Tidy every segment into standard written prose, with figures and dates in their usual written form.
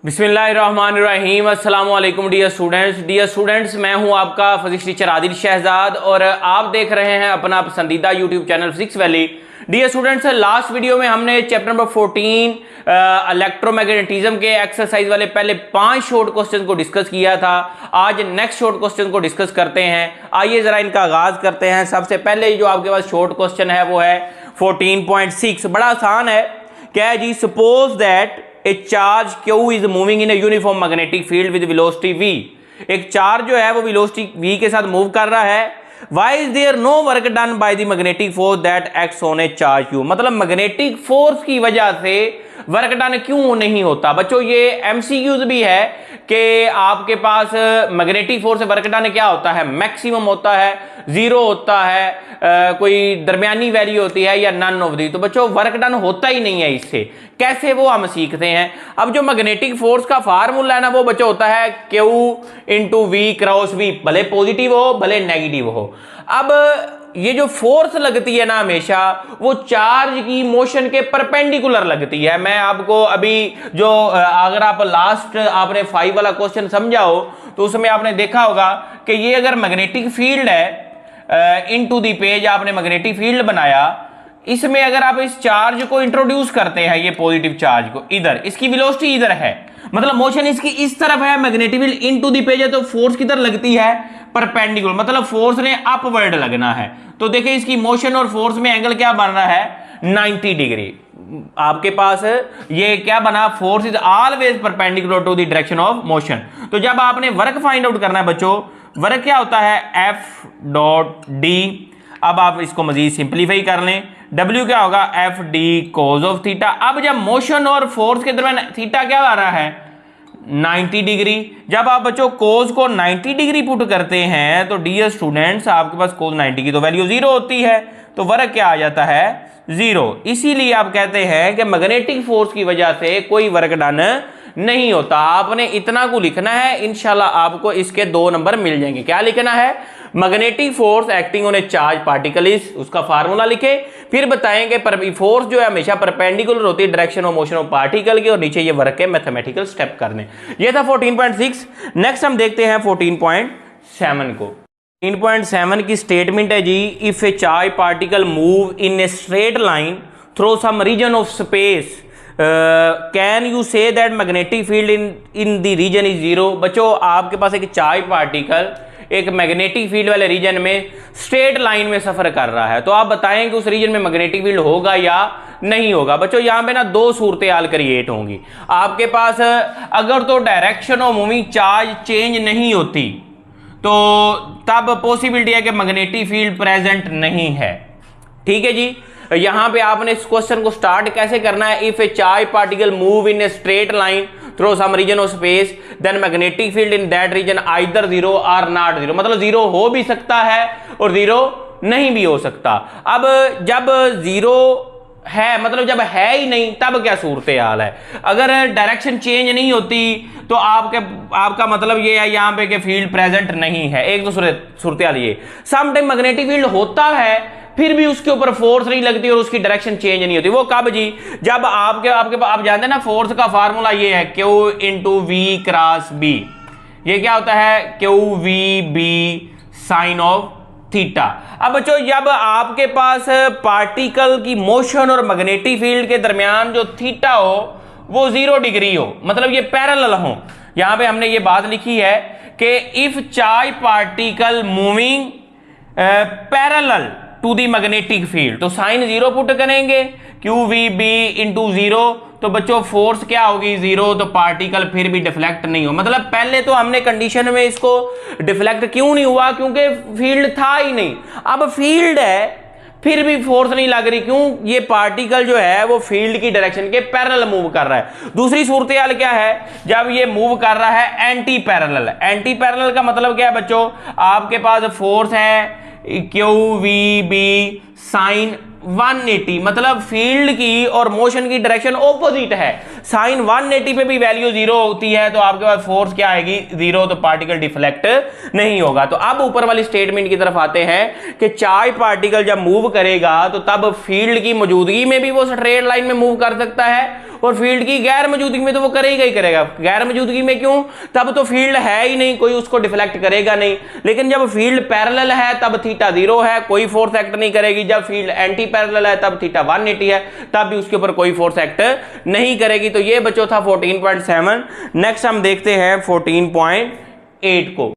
बिस्मिल्लाहिर्रहमानिर्रहीम। अस्सलाम वालेकुम डियर स्टूडेंट्स, मैं हूं आपका फिजिक्स टीचर आदिल शहजाद और आप देख रहे हैं अपना पसंदीदा YouTube channel Physics Valley. Dear students, last video में हमने चैप्टर नंबर 14 इलेक्ट्रोमैग्नेटिज्म के एक्सरसाइज वाले पहले 5 शॉर्ट क्वेश्चन को डिस्कस किया था। आज नेक्स्ट शॉर्ट क्वेश्चन को डिस्कस करते हैं। आइए जरा इनका आगाज करते हैं। सबसे पहले जो आपके पास शॉर्ट क्वेश्चन है वो है 14.6। बड़ा आसान है। क्या है जी? Suppose that a charge Q is moving in a uniform magnetic field with velocity V। एक चार्ज जो है वो वेलोसिटी V के साथ मूव कर रहा है। Why is there no work done by the magnetic force that acts on a charge Q। मतलब मैग्नेटिक फोर्स की वजह से वर्क डन क्यों नहीं होता? बच्चों ये MCQs भी है कि आपके पास मैग्नेटिक फोर्स से वर्क डन क्या होता है? मैक्सिमम होता है, जीरो होता है, कोई दरमियानी वैल्यू होती है या नन ऑफ दी। तो बच्चों वर्क डन होता ही नहीं है इससे। कैसे वो हम सीखते हैं। अब जो मैग्नेटिक फोर्स का फार्मूला है ना वो बच्चों होता है Q into V cross V, भले पॉजिटिव हो भले नेगेटिव हो। अब ये जो फोर्स लगती है ना हमेशा वो चार्ज की मोशन के परपेंडिकुलर लगती है। मैं आपको अभी जो अगर आप लास्ट आपने 5 वाला क्वेश्चन समझा हो तो उसमें आपने देखा होगा कि ये अगर मैग्नेटिक फील्ड है, इनटू द पेज आपने मैग्नेटिक फील्ड बनाया, इसमें अगर आप इस चार्ज को इंट्रोड्यूस करते हैं, ये पॉजिटिव चार्ज को इधर, इसकी वेलोसिटी इधर है, मतलब मोशन इसकी इस तरफ है, magnetic field into the page है, तो फोर्स किधर लगती है? परपेंडिकुलर, मतलब फोर्स ने अपवर्ड लगना है। तो देखिए इसकी मोशन और फोर्स में एंगल क्या बन रहा है? 90 डिग्री। आपके पास ये क्या बना? Force is always perpendicular to the direction of motion. तो जब आपने वर्क फाइंड आउट करना है बच्चों, वर्क क्या होता है? F dot D. अब आप इसको मजीद सिंप्लीफाई कर लें। W क्या होगा? F D cos of theta. अब जब मोशन और फोर्स के दरमियान थीटा क्या आ रहा है? 90 डिग्री। जब आप बच्चों कोस को 90 डिग्री पुट करते हैं तो डियर स्टूडेंट्स आपके पास कोस 90 की तो वैल्यू 0 होती है, तो वर्क क्या आ जाता है? 0। इसीलिए आप कहते हैं कि मैग्नेटिक फोर्स की वजह से कोई वर्क डन नहीं होता। आपने इतना को लिखना है, इंशाल्लाह आपको इसके 2 नंबर मिल जाएंगे। क्या लिखना है? Magnetic force acting on a charge particle is, उसका फार्मूला लिखे, फिर बताएंगे फोर्स जो है हमेशा परपेंडिकुलर होती है direction of motion of particle की, और नीचे ये वर्क है मैथमेटिकल स्टेप करने। ये था 14.6। नेक्स्ट हम देखते हैं 14.7 को। 14.7 की स्टेटमेंट है जी, if a charge particle move in a straight line through some region of space can you say that magnetic field in the region is 0। बच्चों आपके पास एक चार्ज पार्टिकल एक मैग्नेटिक फील्ड वाले रीजन में स्ट्रेट लाइन में सफर कर रहा है, तो आप बताएं कि उस रीजन में मैग्नेटिक फील्ड होगा या नहीं होगा। बच्चों यहां पे ना 2 सूरत हाल क्रिएट होंगी आपके पास। अगर तो direction of moving charge change नहीं होती तो तब पॉसिबिलिटी है कि मैग्नेटिक फील्ड प्रेजेंट नहीं है। ठीक है जी। यहां पे आपने इस क्वेश्चन को स्टार्ट कैसे करना है? If a charge particle move in a straight line through some region of space then magnetic field in that region either 0 और नॉट 0। मतलब 0 हो भी सकता है और 0 नहीं भी हो सकता। अब जब 0 है, मतलब जब है ही नहीं, तब क्या सूरत हाल है? अगर डायरेक्शन चेंज नहीं होती तो आपका मतलब ये है यहां पे कि फील्ड प्रेजेंट नहीं है। एक तो सूरत हाल ये। सम टाइम मैग्नेटिक फील्ड होता है फिर भी उसके ऊपर फोर्स नहीं लगती और उसकी डायरेक्शन चेंज नहीं होती। वो कब जी? जब आप जानते हैं ना फोर्स का फार्मूला ये है Q into V cross B। ये क्या होता है? QVB sine of theta. अब बच्चों जब आपके पास पार्टिकल की मोशन और मैग्नेटिक फील्ड के दरमियान जो थीटा हो वो 0 डिग्री हो, मतलब ये पैरेलल हो। यहां पे हमने ये बात लिखी है कि if charge particle moving parallel to the magnetic field, तो साइन 0 पुट करेंगे, QVB इंटू 0, तो बच्चों फोर्स क्या होगी? 0। तो पार्टिकल फिर भी डिफ्लेक्ट नहीं हो। मतलब पहले तो हमने कंडीशन में इसको डिफ्लेक्ट क्यों नहीं हुआ? क्योंकि फील्ड था ही नहीं। अब फील्ड है फिर भी फोर्स नहीं लग रही। क्यों? ये पार्टिकल जो है वो फील्ड की डायरेक्शन के पैरेलल मूव कर रहा है। दूसरी सूरत हाल क्या है? जब ये मूव कर रहा है एंटी पैरेलल। एंटी पैरेलल का मतलब क्या है बच्चों? आपके पास फोर्स है QVB साइन 180, मतलब फील्ड की और मोशन की डायरेक्शन ऑपोजिट है। साइन 180 पे भी वैल्यू 0 होती है तो आपके पास फोर्स क्या आएगी? 0। तो पार्टिकल डिफ्लेक्ट नहीं होगा। तो अब ऊपर वाली स्टेटमेंट की तरफ आते हैं कि चार्ज पार्टिकल जब मूव करेगा तो तब फील्ड की मौजूदगी में भी वो स्ट्रेट लाइन में मूव कर सकता है और फील्ड की गैर मौजूदगी में तो वो करेगा ही करेगा। गैर मौजूदगी में क्यों? तब तो फील्ड है ही नहीं, कोई उसको डिफ्लेक्ट करेगा नहीं। लेकिन जब फील्ड पैरेलल है तब थीटा 0 है, कोई फोर्स एक्ट नहीं करेगी। जब फील्ड एंटी पैरेलल है तब थीटा 180 है, तब भी उसके ऊपर कोई फोर्स एक्ट नहीं करेगी। तो ये बच्चों था 14.7। नेक्स्ट हम देखते हैं 14.8 को।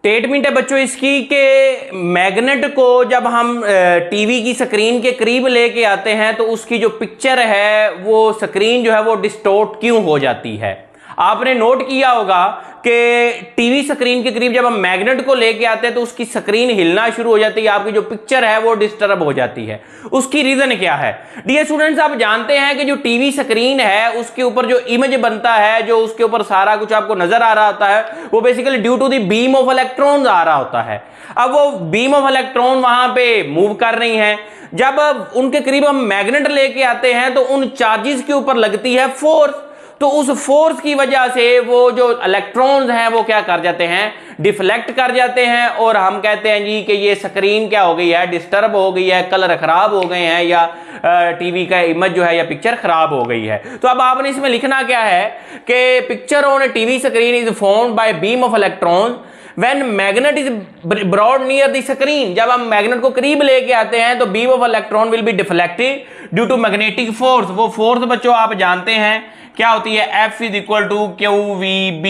स्टेटमेंट है बच्चों इसकी कि मैग्नेट को जब हम टीवी की स्क्रीन के करीब लेके आते हैं तो उसकी जो पिक्चर है वो स्क्रीन जो है वो डिस्टोर्ट क्यों हो जाती है। आपने नोट किया होगा कि टीवी स्क्रीन के करीब जब हम मैग्नेट को लेके आते हैं तो उसकी स्क्रीन हिलना शुरू हो जाती है, आपकी जो पिक्चर है वो डिस्टर्ब हो जाती है। उसकी रीजन क्या है? डियर स्टूडेंट्स, आप जानते हैं कि जो टीवी स्क्रीन है उसके ऊपर जो इमेज बनता है, जो उसके ऊपर सारा कुछ आपको नजर आ रहा होता है, वो basically due to the beam of electrons आ रहा होता है। अब वो बीम ऑफ इलेक्ट्रॉन वहां पे मूव कर रही है। जब उनके करीब हम मैग्नेट लेके आते हैं तो उन चार्जेस के ऊपर लगती है फोर्स, तो उस फोर्स की वजह से वो जो इलेक्ट्रॉन्स हैं वो क्या कर जाते हैं? डिफ्लेक्ट कर जाते हैं। और हम कहते हैं जी कि ये स्क्रीन क्या हो गई है? डिस्टर्ब हो गई है, कलर खराब हो गए हैं, या टीवी का इमेज जो है या पिक्चर खराब हो गई है। तो अब आपने इसमें लिखना क्या है कि picture on a TV screen is formed by beam of electron when magnet is brought near the screen. जब हम मैग्नेट को करीब लेके आते हैं तो beam of electron will be deflected due to magnetic force. वो फोर्स बच्चों आप जानते हैं क्या होती है? F is equal to QVB।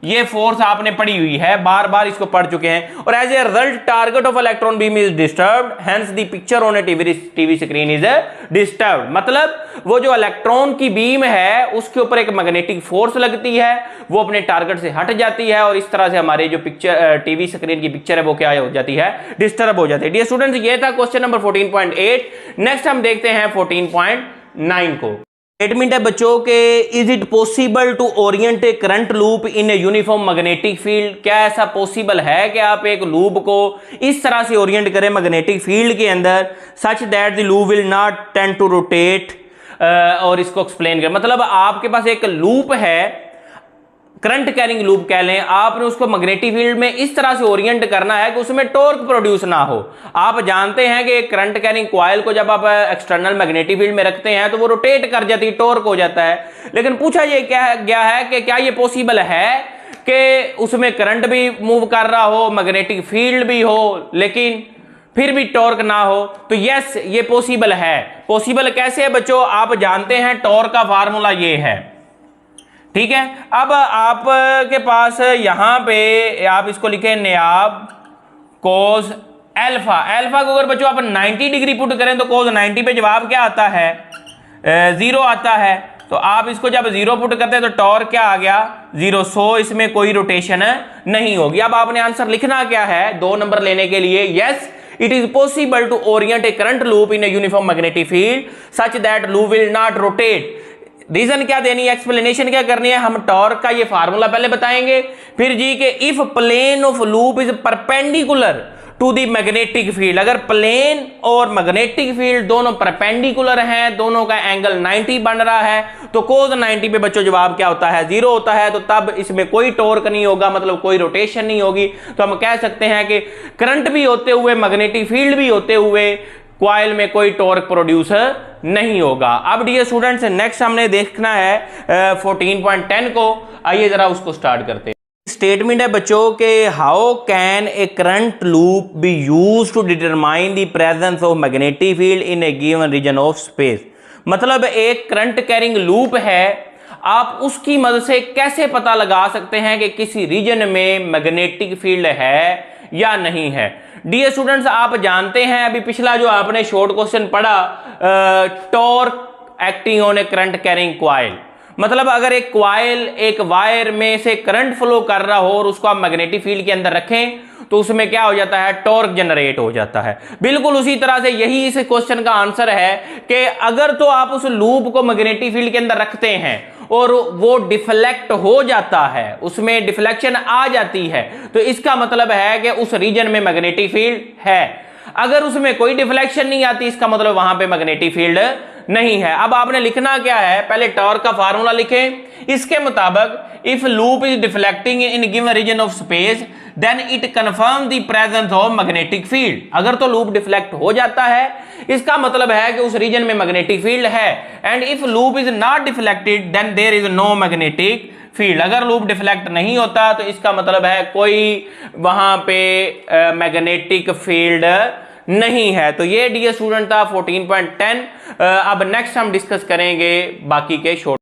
ये फोर्स आपने पढ़ी हुई है, बार बार इसको पढ़ चुके हैं। और as a result target of electron beam is disturbed, hence the picture on a TV screen is disturbed. मतलब वो जो इलेक्ट्रॉन की बीम है उसके ऊपर एक मैग्नेटिक फोर्स लगती है, वो अपने टारगेट से हट जाती है और इस तरह से हमारे जो पिक्चर टीवी स्क्रीन की पिक्चर है वो क्या हो जाती है? डिस्टर्ब हो जाती है। डियर स्टूडेंट्स, ये था क्वेश्चन नंबर 14.8। नेक्स्ट हम देखते हैं 14.9 को। स्टेटमेंट है बच्चों के is it possible to orient a current loop in a uniform magnetic field. क्या ऐसा पॉसिबल है कि आप एक लूप को इस तरह से ओरिएंट करें मैग्नेटिक फील्ड के अंदर, such that the loop will not tend to rotate. और इसको एक्सप्लेन करें। मतलब आपके पास एक लूप है, करंट कैरिंग लूप कह लें, आपने उसको मैग्नेटिक फील्ड में इस तरह से ओरिएंट करना है कि उसमें टॉर्क प्रोड्यूस ना हो। आप जानते हैं कि करंट कैरिंग कॉइल को जब आप एक्सटर्नल मैग्नेटिक फील्ड में रखते हैं तो वो रोटेट कर जाती है, टॉर्क हो जाता है। लेकिन पूछा ये क्या गया है कि क्या ये पॉसिबल है कि उसमें करंट भी मूव कर रहा हो, मैग्नेटिक फील्ड भी हो, लेकिन फिर भी टॉर्क ना हो? तो यस, ये पॉसिबल है। पॉसिबल कैसे है बच्चों? आप जानते हैं टॉर्क का फार्मूला ये है, ठीक है। अब आपके पास यहां पे आप इसको लिखें नियाब कोस एल्फा। एल्फा को अगर बच्चों आप 90 डिग्री पुट करें तो कोस 90 पे जवाब क्या आता है? 0 आता है। तो आप इसको जब 0 पुट करते हैं तो टॉर्क क्या आ गया? 0। सो इसमें कोई रोटेशन नहीं होगी। अब आपने आंसर लिखना क्या है 2 नंबर लेने के लिए? Yes, it is possible to orient a current loop in a uniform magnetic field such that loop will not rotate। Reason क्या देनी है, एक्सप्लेनेशन क्या करनी है? हम टॉर्क का ये फार्मूला पहले बताएंगे, फिर जी के if plane of loop is perpendicular to the magnetic field. अगर प्लेन और मैग्नेटिक फील्ड दोनों परपेंडिकुलर हैं, दोनों का एंगल 90 बन रहा है, तो कोस 90 पे बच्चों जवाब क्या होता है? 0 होता है। तो तब इसमें कोई टॉर्क नहीं होगा, मतलब कोई रोटेशन नहीं होगी। तो हम कह सकते हैं कि करंट भी होते हुए, मैग्नेटिक फील्ड भी होते हुए, कॉइल में कोई टॉर्क प्रोड्यूस नहीं होगा। अब डियर स्टूडेंट्स, नेक्स्ट हमने देखना है 14.10 को। आइए जरा उसको स्टार्ट करते हैं। स्टेटमेंट है बच्चों के how can a current loop be used to determine the presence of magnetic field in a given region of space. मतलब एक करंट कैरिंग लूप है, आप उसकी मदद से कैसे पता लगा सकते हैं कि किसी रीजन में मैग्नेटिक फील्ड है या नहीं है। डियर स्टूडेंट्स, आप जानते हैं अभी पिछला जो आपने शॉर्ट क्वेश्चन पढ़ा, torque acting on A current carrying coil. मतलब अगर एक कॉइल एक वायर में से करंट फ्लो कर रहा हो और उसको आप मैग्नेटिक फील्ड के अंदर रखें तो उसमें क्या हो जाता है? टॉर्क जनरेट हो जाता है। बिल्कुल उसी तरह से यही इस क्वेश्चन का आंसर है कि अगर तो आप उस लूप को मैग्नेटिक फील्ड के अंदर रखते हैं और वो डिफ्लेक्ट हो जाता है, उसमें डिफ्लेक्शन आ जाती है, तो इसका मतलब है कि उस रीजन में मैग्नेटिक फील्ड है। अगर उसमें कोई डिफ्लेक्शन नहीं आती, इसका मतलब वहां पे मैग्नेटिक फील्ड नहीं है। अब आपने लिखना क्या है, पहले टॉर्क का फार्मूला लिखें। इसके मुताबिक if loop is deflecting in given region of space then it confirm the presence of magnetic field. अगर तो लूप डिफ्लेक्ट हो जाता है, इसका मतलब है कि उस रीजन में मैग्नेटिक फील्ड है। And if loop is not deflected then there is no magnetic field. अगर लूप डिफ्लेक्ट नहीं होता तो इसका मतलब है कोई वहां पे मैग्नेटिक फील्ड नहीं है। तो ये डियर स्टूडेंट था 14.10। अब नेक्स्ट हम डिस्कस करेंगे बाकी के शॉर्ट